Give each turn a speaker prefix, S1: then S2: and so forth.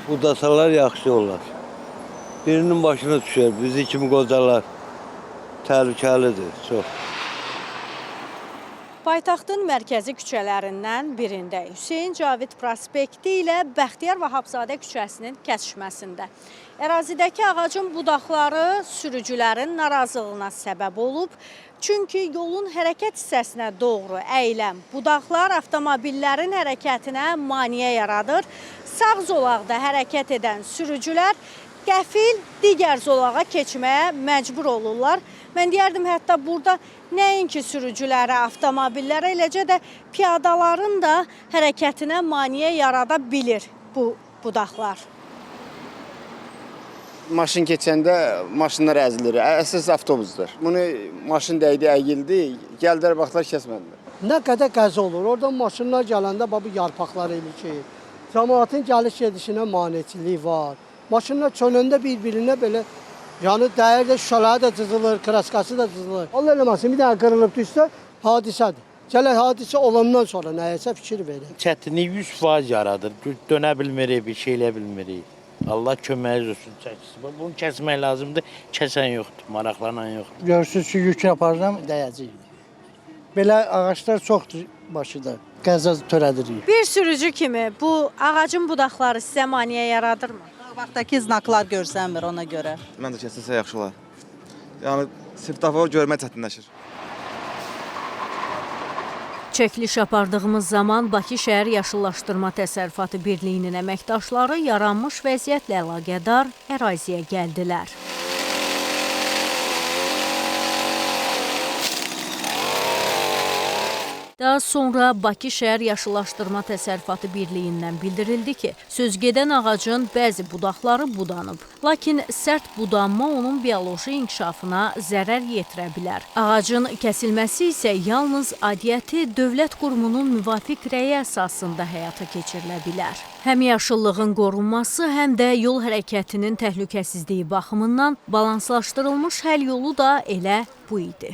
S1: budasalar yaxşı olar. Birinin başına düşer, bizi kimi qocalar. Təhlükəlidir, çox.
S2: Paytaxtın mərkəzi küçələrindən birində Hüseyn Cavid prospekti ilə Bəxtiyar Vahabzadə küçəsinin kəsişməsində. Ərazidəki ağacın budaqları sürücülərin narazılığına səbəb olub. Çünki yolun hərəkət hissəsinə doğru əyilən budaqlar avtomobillərin hərəkətinə maneə yaradır. Sağ zolaqda hərəkət edən sürücülər qəfil digər zolağa keçməyə məcbur olurlar. Mən deyərdim, hətta burada nəinki sürücülərə, avtomobillərə, eləcə də piyadaların da hərəkətinə maneə yarada bilir bu budaqlar.
S3: Maşın keçəndə maşınlar əzilir, əsas avtobusdur. Bunu maşın dəydi, əyildi, gəldilər, baxdılar, kəsmədilər.
S4: Nə qədər qəza olur, oradan maşınlar gələndə bu yarpaqlar elə ki, cəmaatın gəliş gedişinə maneçiliyi var. Maşınlar çölündə bir-birinə belə yəni dəyər də şüşələri də cızılır, kraskası da cızılır. Allah eləməsin, bir dənə qırılıb düşsə hadisədir. Gələk hadisə olandan sonra nəyəsə fikir verir.
S5: Çətinlik 100% yaradır. Dönə bilmirik, bir şey elə bilmirik. Allah köməyiniz olsun, çəksin. Bunu kəsmək lazımdır, kəsən yoxdur, maraqlanan yoxdur.
S6: Görürsünüz ki, yük aparsam dəyəcək. Belə ağaçlar çoxdur başıda, qəza törədirik.
S2: Bir sürücü kimi bu ağacın budaqları sizə maneə yaradırmı?
S7: Vaxtdakı znaklar görsənmir ona görə.
S8: Mən də kəsilsə yaxşı olar. Yəni, svetoforu görmək çətinləşir.
S2: Çəkiliş apardığımız zaman Bakı Şəhər Yaşıllaşdırma Təsərrüfatı Birliyinin əməkdaşları yaranmış vəziyyətlə əlaqədar əraziyə gəldilər. Daha sonra Bakı Şəhər Yaşıllaşdırma Təsərrüfatı Birliyindən bildirildi ki, sözgedən ağacın bəzi budaqları budanıb. Lakin sərt budanma onun bioloji inkişafına zərər yetirə bilər. Ağacın kəsilməsi isə yalnız aidiyyəti dövlət qurumunun müvafiq rəyi əsasında həyata keçirilə bilər. Həm yaşıllığın qorunması, həm də yol hərəkətinin təhlükəsizliyi baxımından balanslaşdırılmış həll yolu da elə bu idi.